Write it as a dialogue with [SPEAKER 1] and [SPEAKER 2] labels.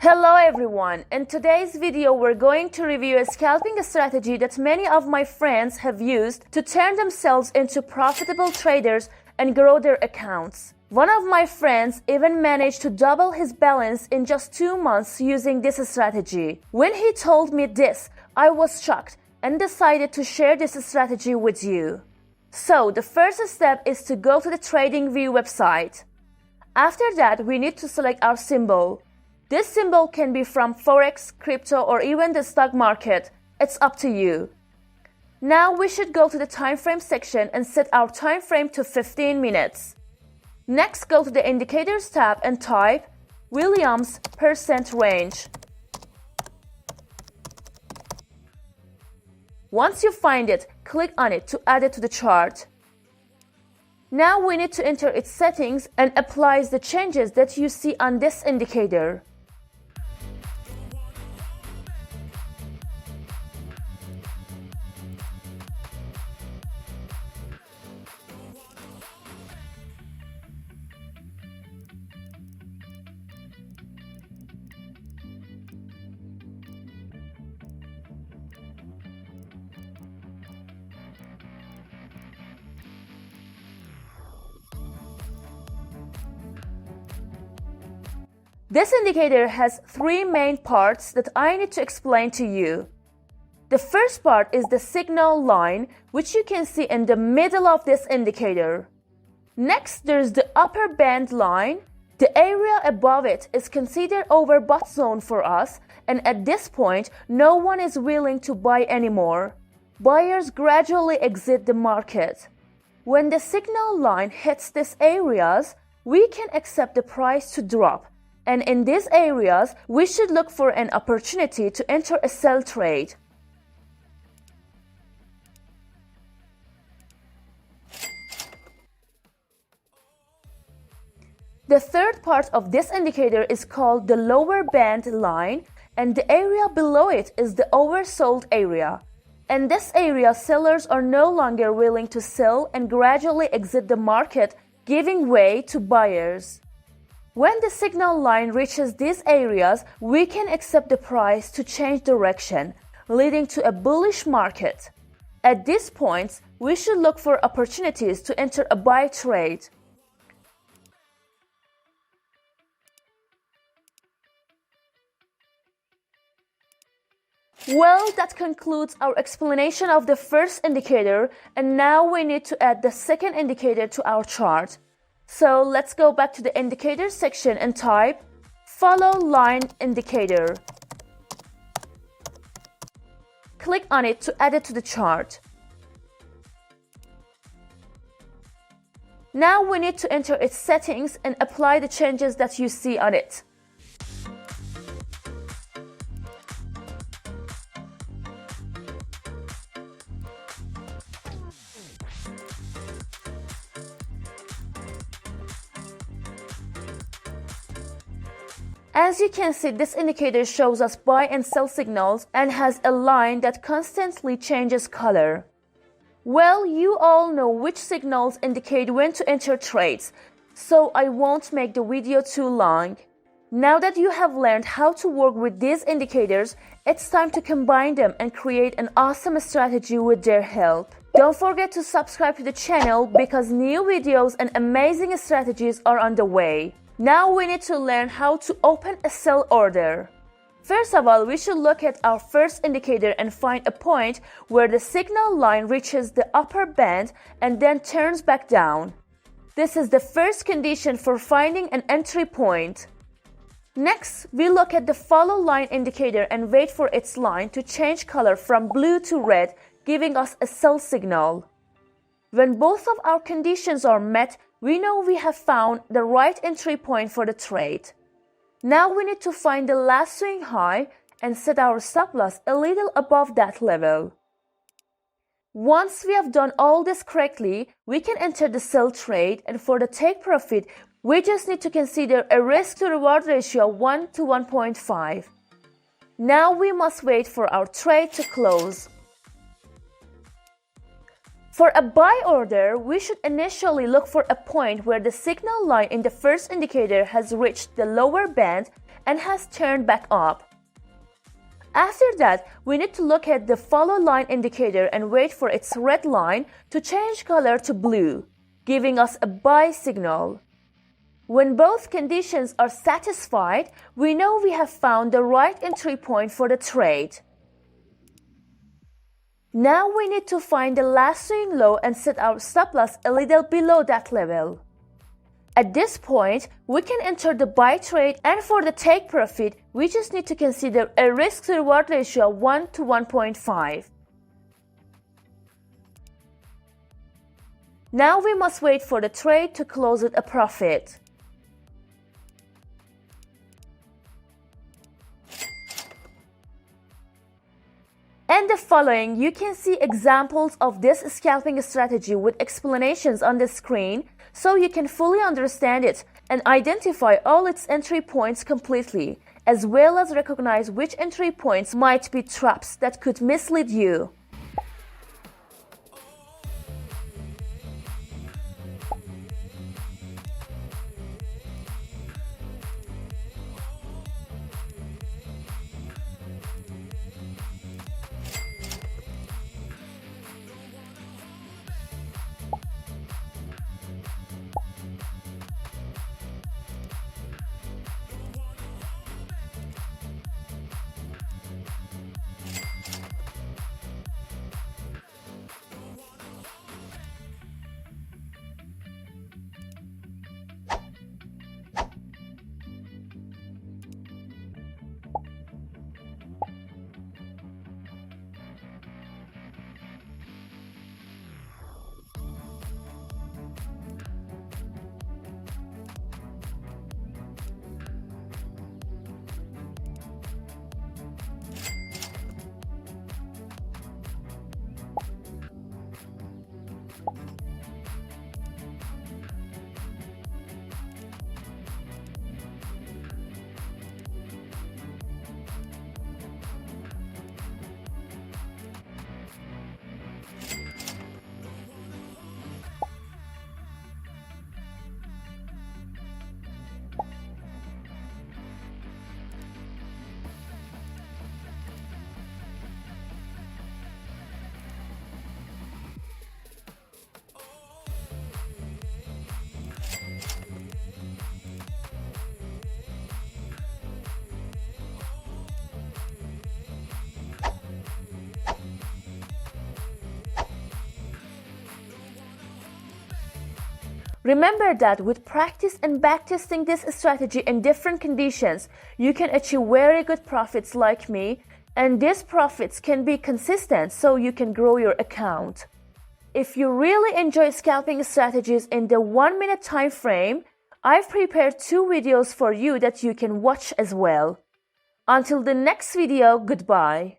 [SPEAKER 1] Hello everyone! In today's video we're going to review a scalping strategy that many of my friends have used to turn themselves into profitable traders and grow their accounts. One of my friends even managed to double his balance in just 2 months using this strategy. When he told me this, I was shocked and decided to share this strategy with you. So the first step is to go to the TradingView website. After that, we need to select our symbol. This symbol can be from Forex, crypto, or even the stock market. It's up to you. Now we should go to the time frame section and set our time frame to 15 minutes. Next, go to the Indicators tab and type Williams percent range. Once you find it, click on it to add it to the chart. Now we need to enter its settings and apply the changes that you see on this indicator. This indicator has 3 main parts that I need to explain to you. The first part is the signal line, which you can see in the middle of this indicator. Next, there's the upper band line. The area above it is considered overbought zone for us, and at this point, no one is willing to buy anymore. Buyers gradually exit the market. When the signal line hits these areas, we can accept the price to drop. And in these areas, we should look for an opportunity to enter a sell trade. The third part of this indicator is called the lower band line, and the area below it is the oversold area. In this area, sellers are no longer willing to sell and gradually exit the market, giving way to buyers. When the signal line reaches these areas, we can accept the price to change direction, leading to a bullish market. At these points, we should look for opportunities to enter a buy trade. Well, that concludes our explanation of the first indicator, and now we need to add the second indicator to our chart. So let's go back to the Indicators section and type Follow Line Indicator. Click on it to add it to the chart. Now we need to enter its settings and apply the changes that you see on it. As you can see, this indicator shows us buy and sell signals and has a line that constantly changes color. Well, you all know which signals indicate when to enter trades, so I won't make the video too long. Now that you have learned how to work with these indicators, it's time to combine them and create an awesome strategy with their help. Don't forget to subscribe to the channel because new videos and amazing strategies are on the way. Now we need to learn how to open a sell order. First of all, we should look at our first indicator and find a point where the signal line reaches the upper band and then turns back down. This is the first condition for finding an entry point. Next, we look at the follow line indicator and wait for its line to change color from blue to red, giving us a sell signal. When both of our conditions are met, we know we have found the right entry point for the trade. Now we need to find the last swing high and set our stop loss a little above that level. Once we have done all this correctly, we can enter the sell trade, and for the take profit, we just need to consider a risk to reward ratio of 1 to 1.5. Now we must wait for our trade to close. For a buy order, we should initially look for a point where the signal line in the first indicator has reached the lower band and has turned back up. After that, we need to look at the follow line indicator and wait for its red line to change color to blue, giving us a buy signal. When both conditions are satisfied, we know we have found the right entry point for the trade. Now we need to find the last swing low and set our stop loss a little below that level. At this point, we can enter the buy trade, and for the take profit, we just need to consider a risk-to-reward ratio of 1 to 1.5. Now we must wait for the trade to close with a profit. In the following, you can see examples of this scalping strategy with explanations on the screen so you can fully understand it and identify all its entry points completely, as well as recognize which entry points might be traps that could mislead you. Remember that with practice and backtesting this strategy in different conditions, you can achieve very good profits like me, and these profits can be consistent so you can grow your account. If you really enjoy scalping strategies in the 1-minute time frame, I've prepared 2 videos for you that you can watch as well. Until the next video, goodbye.